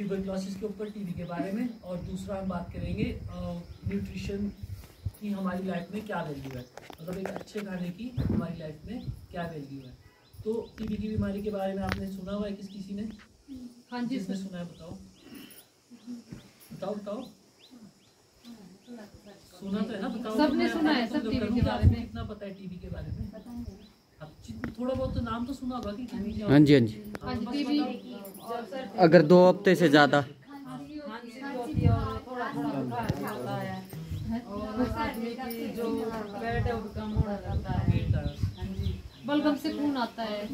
Tuberculosis के ऊपर TB के बारे में, और दूसरा हम बात करेंगे न्यूट्रिशन की हमारी लाइफ में क्या वैल्यू है, मतलब एक अच्छे खाने की हमारी लाइफ में क्या वैल्यू है। तो टीबी की बीमारी के बारे में आपने सुना हुआ है किसी ने? हाँ जी, जिसने सुना है बताओ बताओ बताओ। सुना तो है ना, बताओ। सबने सुना है, सब टीबी के बारे में। कितना पता है टीबी के बारे में? थोड़ा बहुत तो नाम तो सुना होगा कि टीबी क्या? हाँ जी, हाँ जी। हाँ जी, टीबी अगर 2 हफ्ते से ज़्यादा बलगम से खून आता है।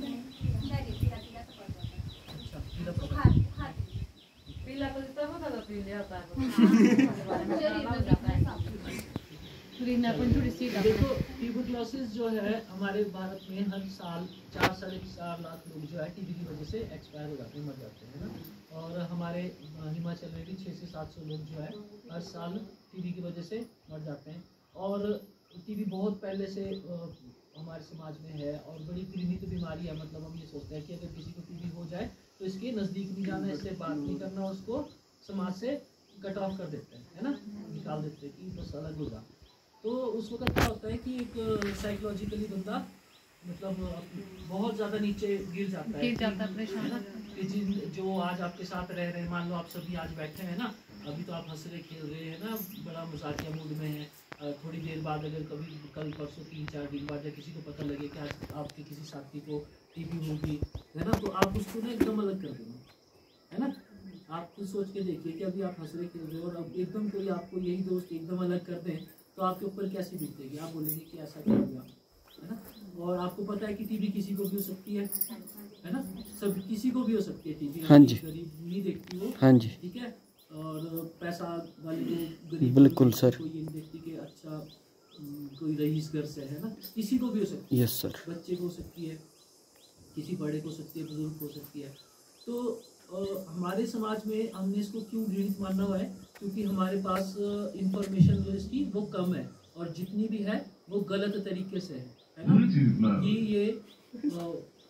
देखो ट्यूबरक्लोसिस जो है हमारे भारत में हर साल 4-4.5 लाख लोग जो है टीबी की वजह से एक्सपायर हो जाते हैं, मर जाते हैं ना। और हमारे हिमाचल में भी 600 से 700 लोग जो है हर साल टीबी की वजह से मर जाते हैं। और टीबी बहुत पहले से हमारे समाज में है और बड़ी घृणित बीमारी है। मतलब हम ये सोचते हैं कि अगर किसी को टीबी हो जाए तो इसके नज़दीक नहीं जाना, इससे बात नहीं करना, उसको समाज से कट ऑफ कर देते हैं, है ना, निकाल देते हैं कि बस अलग होगा। तो उस वक्त क्या होता है कि एक साइकोलॉजिकली बंदा मतलब बहुत ज़्यादा नीचे गिर जाता है, परेशान कि जिन जो आज आपके साथ रह रहे हैं, मान लो आप सभी आज बैठे हैं ना, अभी तो आप हंस रहे खेल रहे हैं ना, बड़ा मजाकिया मूड में है। थोड़ी देर बाद अगर कभी कल परसों 3-4 दिन बाद या किसी को पता लगे कि आज आपके किसी साथी को टीबी होगी, है ना, तो आप उसको ना एकदम अलग कर देंगे, है ना। आप खुद सोच के देखिए कि अभी आप हंस रहे खेल रहे हो और अब एकदम कोई आपको यही दोस्त एकदम अलग कर दें तो आपके ऊपर कैसी बीतेगी? आप बोलेंगे कि ऐसा क्या हुआ, है ना। और आपको पता है कि टीबी किसी को भी हो सकती है ना, सब किसी को भी हो सकती है टीबी। हाँ जी, गरीब नहीं देखती वो, हाँ जी, ठीक है। और पैसा वाले जो गरीब, बिल्कुल सर, कोई ये नहीं देखती कि अच्छा कोई रईस घर से है ना, किसी को भी हो सकती है। Yes sir. बच्चे को हो सकती है, किसी बड़े को हो सकती है, बुजुर्ग को हो सकती है। तो हमारे समाज में हमने इसको क्यों घृणित माना हुआ है? क्योंकि हमारे पास इंफॉर्मेशन जो इसकी वो कम है, और जितनी भी है वो गलत तरीके से है ना, कि ये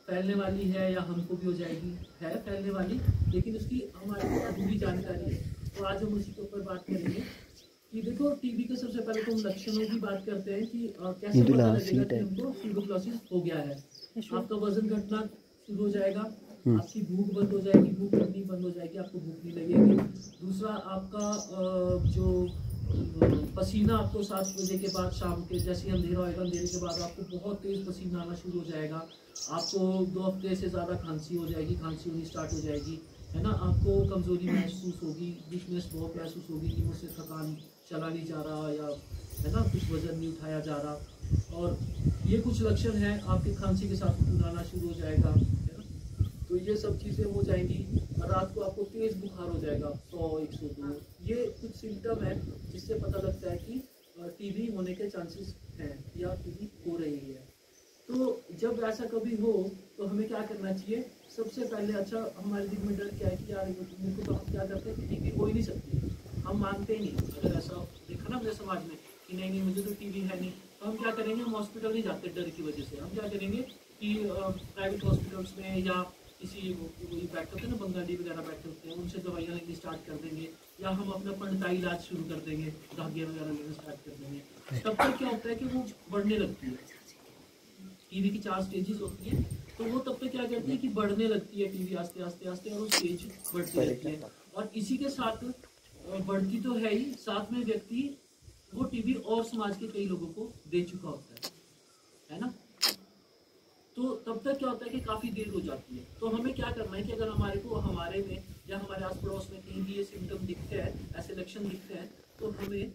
फैलने वाली है या हमको भी हो जाएगी, है फैलने वाली, लेकिन उसकी हमारे पास अधूरी जानकारी है। तो आज हम उसी के ऊपर बात करेंगे कि देखो टीबी के सबसे पहले तो हम लक्षणों की बात करते हैं कि कैसे पता लगेगा कि हमको ट्यूबरक्लोसिस हो गया है। आपका वजन घटना शुरू हो जाएगा, आपकी भूख बंद हो जाएगी, भूख लगनी बंद हो जाएगी, आपको भूख नहीं लगेगी। दूसरा, आपका जो पसीना आपको 7 बजे के बाद, शाम के जैसे अंधेरा होएगा, अंधेरे के बाद आपको बहुत तेज पसीना आना शुरू हो जाएगा। आपको 2 हफ्ते से ज़्यादा खांसी हो जाएगी, खांसी होनी स्टार्ट हो जाएगी, है ना। आपको कमज़ोरी महसूस होगी, वीकनेस बहुत महसूस होगी कि मुझसे थकान चला नहीं जा रहा, या है ना कुछ वजन नहीं उठाया जा रहा। और ये कुछ लक्षण हैं, आपकी खांसी के साथ खून आना शुरू हो जाएगा, है ना। तो ये सब चीज़ें हो जाएंगी। रात को आपको तेज़ बुखार हो जाएगा 100-102। ये कुछ सिम्टम है जिससे पता लगता है कि टीबी होने के चांसेस हैं या टीबी हो रही है। तो जब ऐसा कभी हो तो हमें क्या करना चाहिए? सबसे पहले, अच्छा हमारे दिल में डर क्या है कि यार इनको तो हम क्या करते हैं कि टीबी हो ही नहीं सकती, हम मानते ही नहीं। अगर ऐसा देखा ना अपने समाज में कि नहीं नहीं मुझे तो टीबी है नहीं, तो हम क्या करेंगे? हम हॉस्पिटल नहीं जाते डर की वजह से। हम क्या करेंगे कि प्राइवेट हॉस्पिटल्स में या किसी बैठे होते हैं ना, बंगाली वगैरह बैठे होते हैं, उनसे दवाइयाँ लेनी स्टार्ट कर देंगे, या हम अपना पंडिताई इलाज शुरू कर देंगे, धागे वगैरह लेना स्टार्ट कर देंगे। तब तक क्या होता है कि वो बढ़ने लगती है। टीबी की 4 स्टेजेस होती है, तो वो तब तक क्या करती है कि बढ़ने लगती है टीबी आस्ते आस्ते आस्ते, और वो स्टेज बढ़ती रहती है। और इसी के साथ बढ़ती तो है ही, साथ में व्यक्ति वो टीबी और समाज के कई लोगों को दे चुका होता है ना। तो तब तक क्या होता है कि काफ़ी देर हो जाती है। तो हमें क्या करना है कि अगर हमारे में या हमारे आस पड़ोस में कहीं भी ये सिम्टम दिखते हैं, ऐसे लक्षण दिखते हैं, तो हमें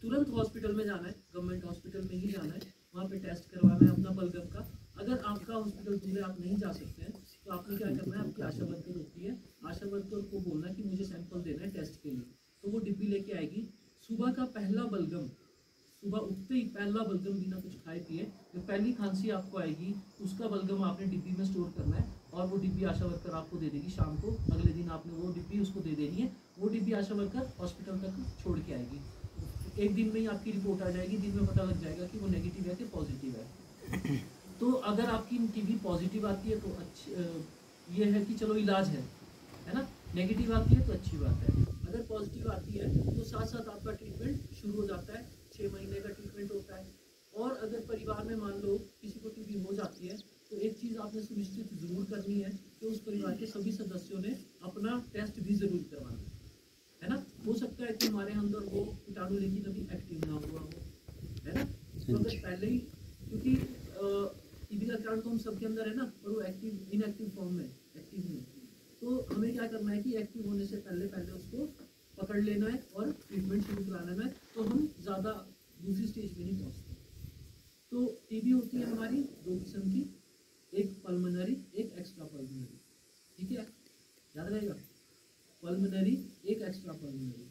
तुरंत हॉस्पिटल में जाना है, गवर्नमेंट हॉस्पिटल में ही जाना है, वहाँ पे टेस्ट करवाना है अपना बलगम का। अगर आपका हॉस्पिटल दूर है, आप नहीं जा सकते हैं, तो आपने क्या करना है, आपकी आशा वर्कर होती है, आशा वर्कर को बोलना है कि मुझे सैंपल देना है टेस्ट के लिए। तो वो डिब्बी लेके आएगी। सुबह का पहला बलगम, सुबह उठते ही पहला बलगम बिना कुछ खाए पिए, जो पहली खांसी आपको आएगी उसका बलगम आपने डिब्बी में स्टोर करना है, और वो डिब्बी आशा वर्कर आपको दे देगी शाम को। अगले दिन आपने वो डिब्बी उसको दे देनी है, वो डिब्बी आशा वर्कर हॉस्पिटल तक छोड़ के आएगी। 1 दिन में ही आपकी रिपोर्ट आ जाएगी, दिन में पता लग जाएगा कि वो नेगेटिव है कि पॉजिटिव है। तो अगर आपकी टीबी पॉजिटिव आती है तो ये है कि चलो इलाज है ना। नेगेटिव आती है तो अच्छी बात है, अगर पॉजिटिव आती है तो साथ साथ आपका ट्रीटमेंट शुरू हो जाता है, 6 महीने का ट्रीटमेंट होता है। और अगर परिवार में मान लो किसी को टीबी हो जाती है तो एक चीज़ आपने सुनिश्चित जरूर करनी है कि उस परिवार के सभी सदस्यों ने अपना टेस्ट भी जरूर करवाना है ना। हो सकता है कि हमारे अंदर वो कीटाणु लेकिन अभी एक्टिव ना हुआ हो, है ना। तो अगर पहले ही, क्योंकि टीबी का कारण तो हम सबके अंदर है ना, और वो एक्टिव इनएक्टिव फॉर्म में, एक्टिव में, तो हमें क्या करना है कि एक्टिव होने से पहले उसको पकड़ लेना है और ट्रीटमेंट शुरू करा लेना है, तो हम ज़्यादा दूसरी स्टेज में नहीं पहुँचते। तो टीबी होती है हमारी 2 किस्म की, एक पल्मोनरी, एक एक्स्ट्रा पल्मोनरी, ठीक है, याद रहेगा, पल्मोनरी एक एक्स्ट्रा पल्मोनरी।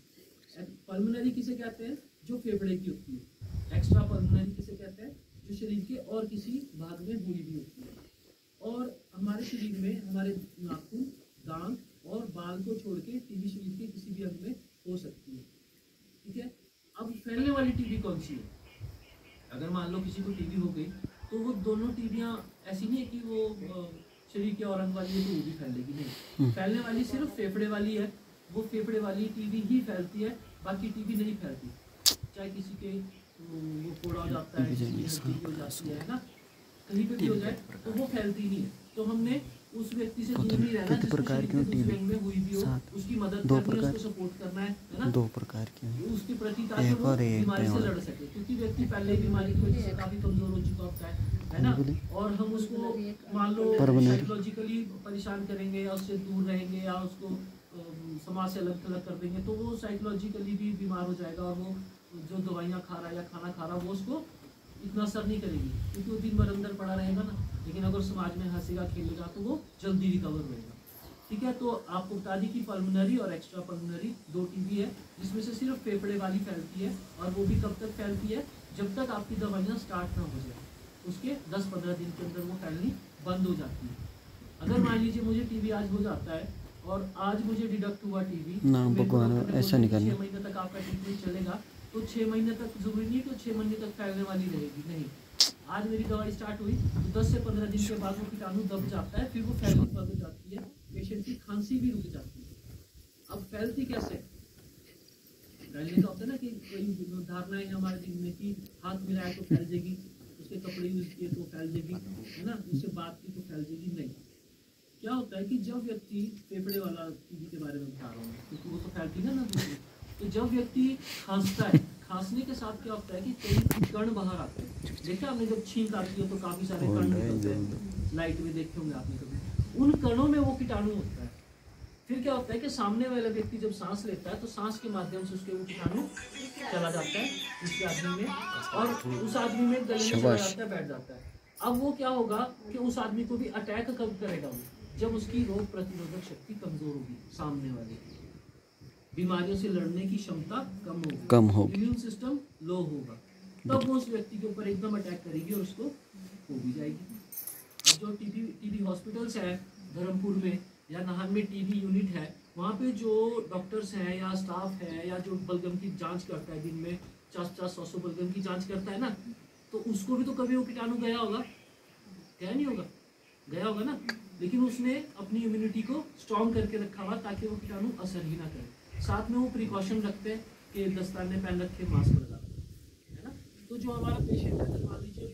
पल्मोनरी किसे कहते हैं, जो फेफड़े की होती है। एक्स्ट्रा पल्मोनरी किसे कहते हैं, जो शरीर के और किसी भाग में हुई भी होती है। और हमारे शरीर में हमारे नाखून, दांत और बाल को छोड़ के टीबी शरीर के किसी भी अंग में हो सकती है, ठीक है। अब फैलने वाली टीबी कौन सी है, अगर मान लो किसी को टीबी हो गई तो वो दोनों टीबियाँ ऐसी नहीं है कि वो शरीर के और अंग वाली है तो वो भी फैलेगी, नहीं। फैलने वाली सिर्फ फेफड़े वाली है, वो फेफड़े वाली टीबी ही फैलती है, बाकी टीबी नहीं फैलती। चाहे किसी के वो फोड़ा हो जाता है, किसी की हो जाती है ना, कहीं पे भी हो जाए तो वो फैलती नहीं है। तो हमने उस व्यक्ति से दूर नहीं रहना जिसको शरीर के दूसरे अंग में हुई भी हो, उसकी मदद करनी है, उसको सपोर्ट करना है ना, 2 प्रकार के उसके प्रति, ताकि वो बीमारी से लड़ सके, क्योंकि व्यक्ति पहले बीमारी की वजह से काफी कमजोर हो चुका होता है ना। और हम उसको मान लो साइकोलॉजिकली परेशान करेंगे या उससे दूर रहेंगे या उसको समाज से अलग थलग कर देंगे तो वो साइकोलॉजिकली भी बीमार हो जाएगा, और वो जो दवाइयाँ खा रहा है या खाना खा रहा है वो उसको इतना असर नहीं करेगी, क्योंकि वो दिन भर अंदर पड़ा रहेगा ना। लेकिन अगर समाज में हंसेगा खेलेगा तो वो जल्दी रिकवर होएगा, ठीक है। तो आपको बता दी कि पल्मोनरी और एक्स्ट्रा पल्मोनरी 2 टीबी है, जिसमें से सिर्फ फेफड़े वाली फैलती है, और वो भी कब तक फैलती है, जब तक आपकी दवाइयाँ स्टार्ट ना हो जाए, उसके 10-15 दिन के अंदर वो फैलनी बंद हो जाती है। अगर मान लीजिए मुझे टीबी आज हो जाता है और आज मुझे डिडक्ट हुआ टीबी, ना भगवान ऐसा नहीं करना, 6 महीने तक आपका ट्रीटमेंट चलेगा, तो 6 महीने तक जरूरी नहीं कि 6 महीने तक फैलने वाली रहेगी, नहीं। आज मेरी दवाई स्टार्ट हुई तो 10 से 15 दिन के बाद वो कीटाणु दब जाता है, फिर वो फैलनी बंद हो जाती है, पेशेंट की खांसी भी रुक जाती है। अब फैलती कैसे, फैलने का होता है ना कि कोई धारणाएं हमारे दिन में कि हाथ मिलाया तो फैल जाएगी, उसके कपड़े यूज किए तो फैल जाएगी, है ना, उससे बात की तो फैल जाएगी, नहीं। क्या होता है कि जब व्यक्ति, फेफड़े वाला टीबी के बारे में बता रहा हूँ क्योंकि वो तो फैलती है ना दूसरी, तो जब व्यक्ति खांसता है, खांसने के साथ क्या होता है कि कई कण बाहर आते हैं। देखा आपने, जब छींक आती है तो काफी सारे कण निकलते हैं, लाइट में देखे होंगे आपने कभी, उन कणों में वो कीटाणु होता है। फिर क्या होता है कि सामने वाला व्यक्ति जब सांस लेता है तो सांस के माध्यम से उसके वो कीटाणु चला जाता है उसके आदमी में, और उस आदमी में गले में चला जाता है, बैठ जाता है। अब वो क्या होगा कि उस आदमी को भी अटैक कब करेगा वो, जब उसकी रोग प्रतिरोधक शक्ति कमजोर होगी, सामने वाले बीमारियों से लड़ने की क्षमता कम होगी, इम्यून सिस्टम लो होगा, तब वो उस व्यक्ति के ऊपर एकदम अटैक करेगी और उसको हो भी जाएगी। अब जो टीबी हॉस्पिटल्स है धर्मपुर में या नाहन में टीबी यूनिट है, वहाँ पे जो डॉक्टर्स हैं या स्टाफ है या जो बलगम की जांच करता है, दिन में 50-100 बलगम की जांच करता है ना, तो उसको भी तो कभी वो कीटाणु गया होगा, गया नहीं होगा, गया होगा ना, लेकिन उसने अपनी इम्यूनिटी को स्ट्रॉन्ग करके रखा हुआ ताकि वो कीटाणु असर ही ना करे। साथ में वो प्रिकॉशन रखते हैं कि दस्ताने पहन रखे, मास्क लगा, है ना। तो जो हमारा पेशेंट है, मान लीजिए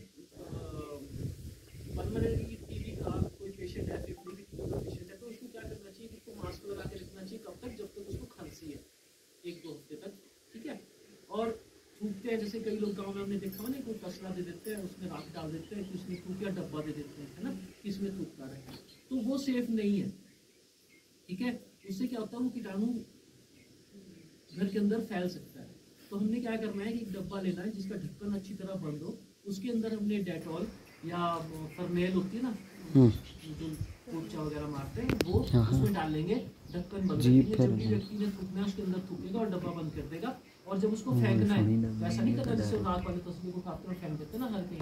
पल्मोनरी टीबी का कोई पेशेंट है, फेफड़े की टीबी का पेशेंट है, तो उसको क्या करना चाहिए कि उसको मास्क लगा के रखना चाहिए, कब तक, जब तक उसको खांसी है, 1-2 हफ्ते तक, ठीक है। और थूकते हैं, जैसे कई लोग गाँव में हमने देखा हो ना, कोई कचरा दे देते हैं, उसमें राख डाल देते हैं कि उसमें थूक या डब्बा दे देते हैं, है ना, इसमें थूकता रहे, तो वो सेफ नहीं है, ठीक है। उससे क्या होता है, वो कीटाणु घर के अंदर फैल सकता है। तो हमने क्या करना है कि एक डब्बा लेना है जिसका ढक्कन अच्छी तरह बंद हो, उसके अंदर हमने डेटॉल या फर्नेल होती है ना, जो पोछा वगैरह मारते हैं, वो उसमें डालेंगे, ढक्कन बंद करेंगे, जब भी व्यक्ति ने थूकना है उसके अंदर थूकेगा और डब्बा बंद कर देगा। और जब उसको फेंकना है, वैसा नहीं करना जैसे नाक वाले तस्वीर को उठाते हैं फेंक देते हैं ना हर कहीं,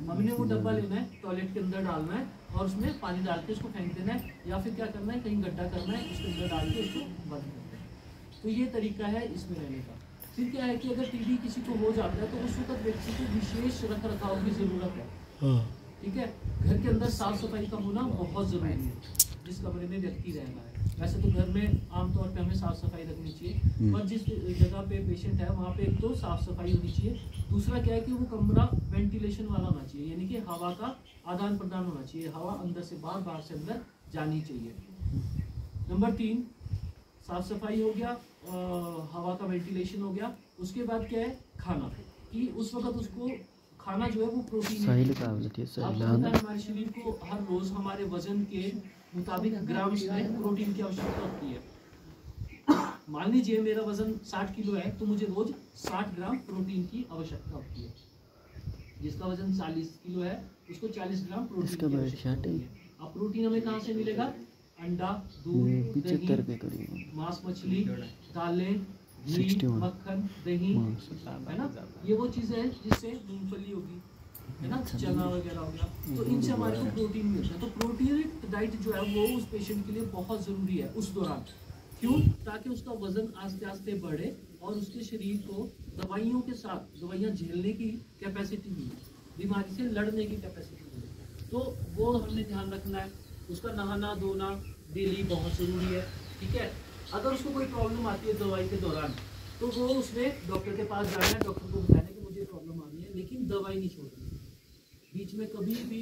हमने वो डब्बा लेना है, टॉयलेट के अंदर डालना है और उसमें पानी डाल के उसको फेंक देना है, या फिर क्या करना है, कहीं गड्ढा करना है, उसके अंदर डाल के उसको बंद कर देना है। तो ये तरीका है इसमें रहने का। फिर क्या है कि अगर टीबी किसी को हो जाता है तो उस वक्त व्यक्ति को विशेष रख रखाव की जरूरत है, ठीक है। घर के अंदर साफ सफाई का होना बहुत जरूरी है, जिस कमरे में व्यक्ति रह रहा है। वैसे तो घर में आमतौर पे हमें साफ सफाई रखनी चाहिए, पर जिस जगह पे पेशेंट है वहाँ पे एक तो साफ सफाई होनी चाहिए, दूसरा क्या है कि वो कमरा वेंटिलेशन वाला होना चाहिए, यानी कि हवा का आदान प्रदान होना चाहिए, हवा अंदर से बाहर, बाहर से अंदर जानी चाहिए। नंबर 3 साफ सफाई हो गया, हवा का वेंटिलेशन हो गया। उसके बाद क्या है, खाना, कि उस वक्त उसको खाना जो है वो प्रोटीन हमारे शरीर को हर रोज हमारे वजन के मुताबिक ग्राम्स में प्रोटीन की आवश्यकता होती है। मान लीजिए मेरा वजन 60 किलो है तो मुझे रोज 60 ग्राम प्रोटीन की आवश्यकता होती है। जिसका वजन 40 किलो है उसको 40 ग्राम प्रोटीन की आवश्यकता होती है। अब प्रोटीन हमें कहाँ से मिलेगा? अंडा, दूध, दही, मांस, मछली, दालें, घी, मक्खन, दही, है ना, ये वो चीजें हैं जिससे मूंगफली होगी, है ना, चना वगैरह हो गया, तो इनसे हमारे को प्रोटीन मिलता है। तो प्रोटीन डाइट जो है वो उस पेशेंट के लिए बहुत जरूरी है उस दौरान। क्यों? ताकि उसका वजन आस्ते आस्ते बढ़े और उसके शरीर को दवाइयों के साथ दवाइयाँ झेलने की कैपेसिटी मिले, बीमारी से लड़ने की कैपेसिटी मिले, तो वो हमने ध्यान रखना है। उसका नहाना धोना डेली बहुत ज़रूरी है, ठीक है। अगर उसको कोई प्रॉब्लम आती है दवाई के दौरान तो वो उसमें डॉक्टर के पास जाना है, डॉक्टर को बताना है कि मुझे प्रॉब्लम आ रही है, लेकिन दवाई नहीं छोड़नी। बीच में कभी भी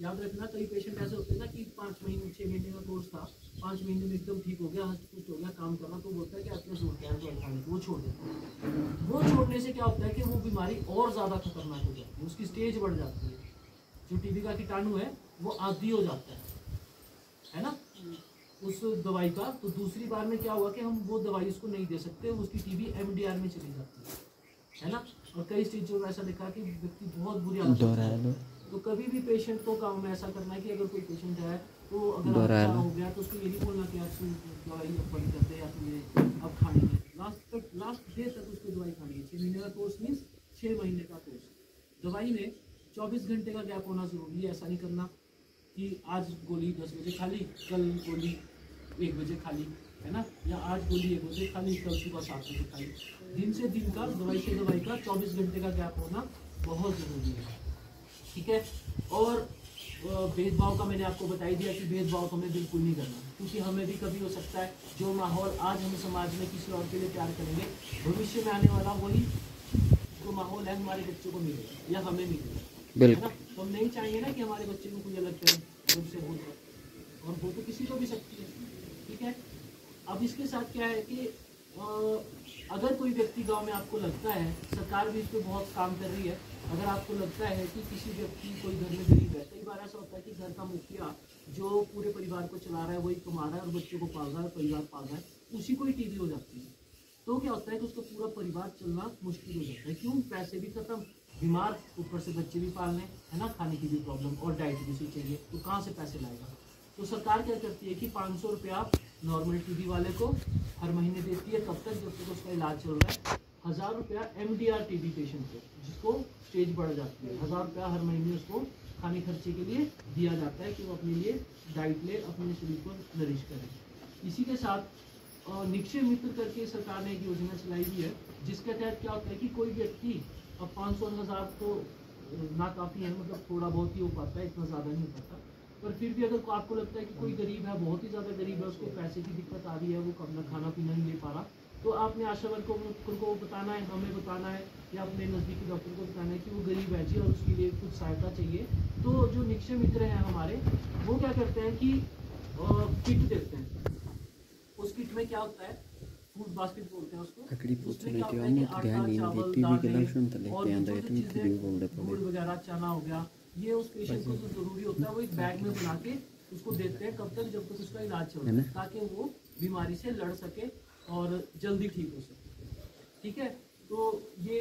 याद रखना, कई पेशेंट ऐसे होते हैं ना कि 5 महीने 6 महीने का कोर्स था, 5 महीने में एकदम ठीक हो गया, हस्त पुष्ट हो गया, काम करना, तो बोलता है कि आपने जोड़ दिया दवाई खाने को, वो छोड़ देता है। वो छोड़ने से क्या होता है कि वो बीमारी और ज़्यादा खतरनाक हो जाती है, उसकी स्टेज बढ़ जाती है। जो टीबी का कीटाणु है वो आदी हो जाता है ना उस दवाई का। तो दूसरी बार में क्या हुआ कि हम वो दवाई उसको नहीं दे सकते, उसकी टीबी MDR में चली जाती है ना। और कई स्टेजों में ऐसा देखा कि व्यक्ति बहुत बुरी हालत। तो कभी भी पेशेंट को काम में ऐसा करना है कि अगर कोई पेशेंट है तो अगर अच्छा हो गया तो उसको ये नहीं बोलना कि आप दवाई अब बंद कर दे या फिर अब खानी है, लास्ट डे तक उसको दवाई खानी है। 6 महीने का कोर्स मीन्स 6 महीने का कोर्स। दवाई में 24 घंटे का गैप होना जरूरी है। ऐसा नहीं करना कि आज गोली 10 बजे खा ली, कल गोली 1 बजे खा ली, है ना, या आज गोली 1 बजे खा ली, कल सुबह 7 बजे खा ली। दिन से दिन का, दवाई से दवाई का 24 घंटे का गैप होना बहुत ज़रूरी है, ठीक है। और भेदभाव का मैंने आपको बता ही दिया कि भेदभाव हमें बिल्कुल नहीं करना, क्योंकि हमें भी कभी हो सकता है जो माहौल आज हम समाज में किसी और के लिए प्यार करेंगे, भविष्य में आने वाला वही जो माहौल है हमारे बच्चों को मिलेगा या हमें मिलेगा, है ना। तो हम नहीं चाहेंगे ना कि हमारे बच्चे को कोई अलग करे उनसे हो जाए, और वो तो किसी को भी सकती है, ठीक है। अब इसके साथ क्या है कि अगर कोई व्यक्ति गांव में आपको लगता है, सरकार भी इस पर बहुत काम कर रही है, अगर आपको लगता है कि किसी व्यक्ति कोई घर में गरीब है, कई बार ऐसा होता है कि घर का मुखिया जो पूरे परिवार को चला रहा है वही कमा रहा है और बच्चों को पाल रहा है, परिवार पाल रहा है, उसी को ही टीबी हो जाती है, तो क्या होता है कि उसका पूरा परिवार चलना मुश्किल हो जाता है। क्यों? पैसे भी खत्म, बीमार, ऊपर से बच्चे भी पालने, है ना, खाने की भी प्रॉब्लम और डाइट भी उसी चाहिए, तो कहाँ से पैसे लाएगा। तो सरकार क्या करती है कि 500 रुपया नॉर्मल टीबी वाले को हर महीने देती है, कब तक, जब तक उसका इलाज चल रहा है। 1000 रुपया MDR टीबी पेशेंट को, जिसको स्टेज बढ़ जाती है, 1000 रुपया हर महीने उसको खाने खर्चे के लिए दिया जाता है कि वो अपने लिए डाइट ले, अपने शरीर को नरिश करे। इसी के साथ निक्षय मित्र करके सरकार ने एक योजना चलाई हुई है, जिसके तहत क्या होता है कि कोई व्यक्ति, अब 500 और 1000 तो ना काफ़ी है, मतलब थोड़ा बहुत ही हो पाता है, इतना ज़्यादा नहीं हो पाता, पर फिर भी अगर आपको लगता है कि कोई गरीब है, बहुत ही ज़्यादा गरीब है, उसको पैसे की दिक्कत आ रही है, वो अपना खाना पीना नहीं ले पा रहा, तो आपने आशा वर्कर को बताना है, हमें बताना है या अपने नज़दीकी डॉक्टर को बताना है कि वो गरीब है जी और उसके लिए कुछ सहायता चाहिए। तो जो निक्षय मित्र हैं हमारे, वो क्या करते हैं कि किट देते हैं। उस किट में क्या होता है, फूड बास्केट बोलते हैं उसको, उसमें क्या होता है कि आटा, चावल, दूध वगैरह, चना हो गया, ये उस पेशेंट को जो जरूरी होता है वो एक बैग में बना के उसको देते हैं, कब तक, जब तक उसका इलाज चल रहा है, ताकि वो बीमारी से लड़ सके और जल्दी ठीक हो सके, ठीक है। तो ये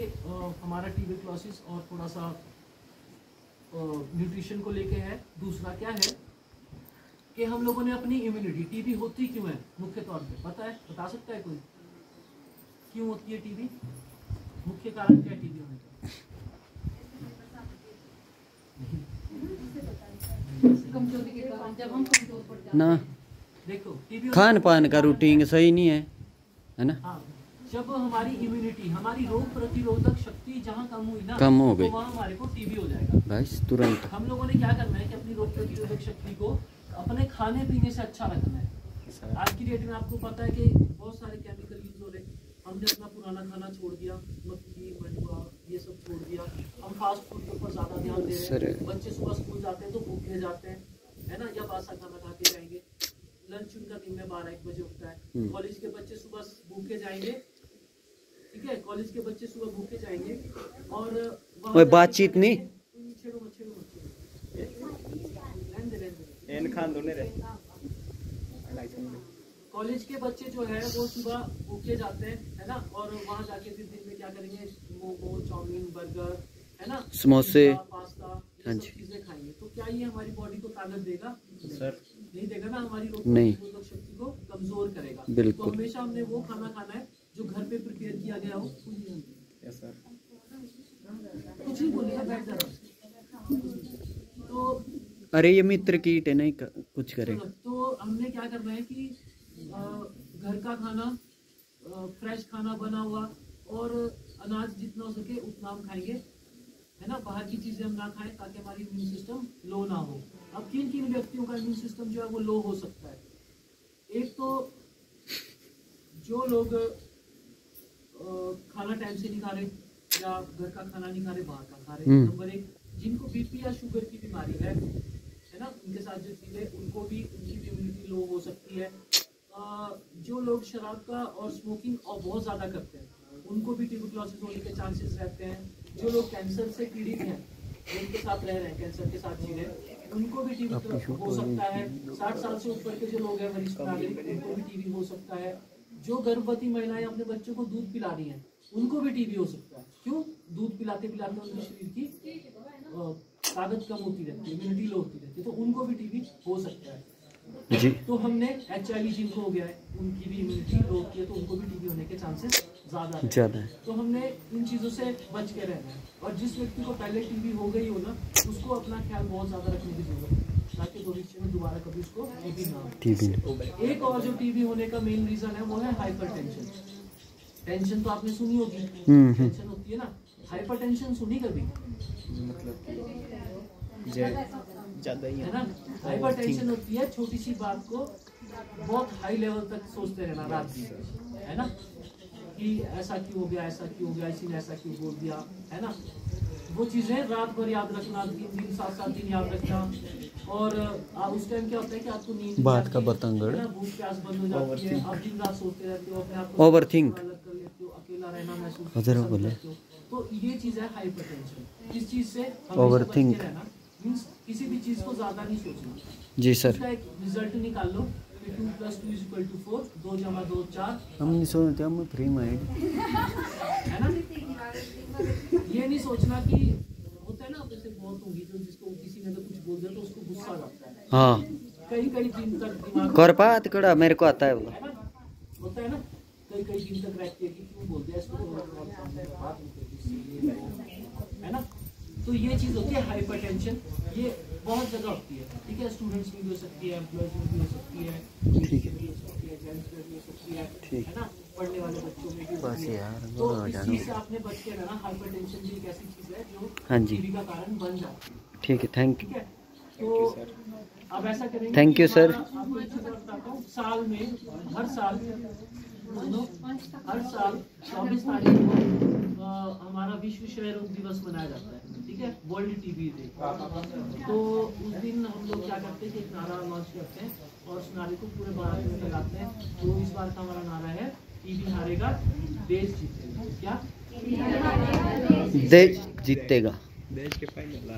हमारा ट्यूबरक्लोसिस और थोड़ा सा न्यूट्रिशन को लेके है। दूसरा क्या है कि हम लोगों ने अपनी इम्यूनिटी, टीबी होती क्यों है मुख्य तौर पे पता है, बता सकता है कोई, क्यों होती है टीबी, मुख्य कारण क्या है टीबी होने का? कमजोरी के कारण, जब हम कमजोर पड़ जाते ना, हैं। देखो टीबी खान पान का रूटीन सही नहीं है ना। हाँ, जब हमारी इम्यूनिटी, हमारी रोग प्रतिरोधक शक्ति जहाँ कम हुई ना, कम हो गई, तो वहाँ हमारे को टीबी हो जाएगा बस तुरंत। हम लोगों ने क्या करना है कि अपनी रोग प्रतिरोधक शक्ति को अपने खाने पीने से अच्छा रखना है, आज की डेट में आपको पता है कि बहुत सारे केमिकल यूज हो रहे हैं। हमने अपना पुराना खाना छोड़ दिया, मक्खी मंडुआ ये सब छोड़ दिया। हम फास्ट फूड के ऊपर ज्यादा ध्यान दे रहे हैं। बच्चे सुबह स्कूल जाते हैं तो भूखे जाते हैं, है ना, या बासा खाना खा के जाएंगे। लंच उनका दिन में 12-1 बजे उठता है। कॉलेज के बच्चे सुबह भूखे जाएंगे, ठीक है, कॉलेज के बच्चे सुबह भूखे जाएंगे और बातचीत नहीं कॉलेज के बच्चे जो है वो सुबह भूखे जाते हैं, है ना, और वहाँ जाके फिर दिन में क्या करेंगे, मोमो, चाउमीन, बर्गर, है ना, समोसे, पास्ता, ये सब चीजें खाएंगे। तो क्या ये हमारी बॉडी को ताकत देगा? सर नहीं देगा ना, हमारी नहीं, रोग शक्ति को कमजोर करेगा। बिल्कुल। तो हमेशा हमने वो खाना खाना है जो घर पे प्रिपेयर किया गया हो। Yes sir. कुछ नहीं बोलेगा, बैठ जा। तो अरे ये मित्र कीट है, नहीं कुछ करेगा। तो हमने क्या करना है कि घर का खाना, फ्रेश खाना बना हुआ, और अनाज जितना हो सके उतना हम खाएंगे, है ना। बाहर की चीजें हम ना खाएं ताकि हमारी इम्यून सिस्टम लो ना हो। अब किन किन व्यक्तियों का इम्यून सिस्टम जो है वो लो हो सकता है? एक तो जो लोग खाना टाइम से नहीं खा रहे, या घर का खाना नहीं खा रहे, बाहर का खा रहे। नंबर 1, जिनको बीपी या शुगर की बीमारी है ना, उनके साथ जो चीजें, उनको भी, उनकी भी इम्यूनिटी लो हो सकती है। जो लोग शराब का और स्मोकिंग और बहुत ज्यादा करते हैं, उनको भी ट्यूबरकुलोसिस होने के चांसेस रहते हैं। जो लोग कैंसर से पीड़ित हैं, उनके साथ रह रहे हैं, कैंसर के साथ जी रहे हैं, उनको भी टीबी हो सकता है। 60 साल से ऊपर के जो लोग हैं, वरिष्ठ नागरिक, उनको भी टीबी हो सकता है। जो गर्भवती महिलाएं अपने बच्चों को दूध पिला रही हैं, उनको भी टीबी हो सकता है। क्यों? दूध पिलाते पिलाते उनके शरीर की ताकत कम होती रहती है, इम्यूनिटी लो होती रहती है, तो उनको भी टीबी हो सकता है जी। तो हमने HIV जिनको हो गया है, उनकी भी इम्यूनिटी लो होती है, तो उनको भी टीबी होने के चांसेस ज्यादा है। तो हमने इन चीजों से बच के रहना है। और जिस व्यक्ति को पहले टीबी हो गई हो ना, उसको अपना ख्याल बहुत ज्यादा रखने की जरूरत है, ताकि भविष्य में दोबारा कभी उसको टीबी ना हो। एक और जो टीबी होने का मेन रीजन है वो है हाइपरटेंशन। टेंशन तो आपने सुनी होगी, टेंशन होती है ना। हाइपरटेंशन सुनी कभी? ज्यादा ही है ना। हाइपरटेंशन होती है छोटी सी बात को बहुत हाई लेवल तक सोचते रहना रात में, है ना, कि ऐसा क्यों हो गया, ऐसा क्यों हो गया, इसी ने ऐसा क्यों बोल दिया, है ना। वो चीजें रात भर याद रखना, 3 दिन 7 दिन याद रखना। और उस टाइम क्या होता है कि आपको नींद बात का बतंगड़, भूख प्यास बंद हो जाती है, आप दिन रात सोचते रहते हो, अपने आप को ओवरथिंक कर लेते हो, अकेला रहना महसूस। तो ये चीज है हाइपरटेंशन। इस चीज से ओवरथिंक रहना मींस किसी भी चीज को ज्यादा नहीं सोचना जी सर। इसका एक रिजल्ट निकाल लो कि 2 + 2 = 4, 2 + 2 4। हम नहीं सोचते, हम फ्री माइंड, है ना। ये नहीं सोचना कि होता है ना, जैसे बहुत होंगी जो जिसको किसी ने तो कुछ बोल दिया तो उसको गुस्सा आ जाता है। हाँ, कई दिन तक दिमाग करपात कड़ा मेरे को आता है बोला, होता है ना, कई दिन तक रहती है कि क्यों बोल दिया इसको, है ना। तो ये चीज होती है हाइपरटेंशन। ये बहुत जगह होती है, ठीक है। स्टूडेंट्स में भी हो सकती है, एम्प्लॉयज में भी हो सकती है, ठीक है, जेंट्स में भी हो सकती है, ठीक है ना, पढ़ने वाले बच्चों में भी बस यार। तो इस चीज से आपने बच के रहना। हाइपरटेंशन भी एक ऐसी चीज है जो हाँ जी, टीबी का कारण बन जाती है। ठीक है, थैंक यू। तो अब ऐसा करेंगे, थैंक यू सर। आपको एक चीज बताता हूँ, साल में हर साल 24 तारीख को हमारा विश्व क्षय रोग दिवस मनाया जाता है, ठीक है, वर्ल्ड टीबी डे। तो उस दिन हम लोग क्या करते हैं कि एक नारा लॉन्च करते हैं और उस नारे को पूरे भारत में फैलाते हैं। तो इस बार का हमारा नारा है, टीबी हारेगा, देश जीतेगा। क्या? देश जीतेगा। देश के फाइनल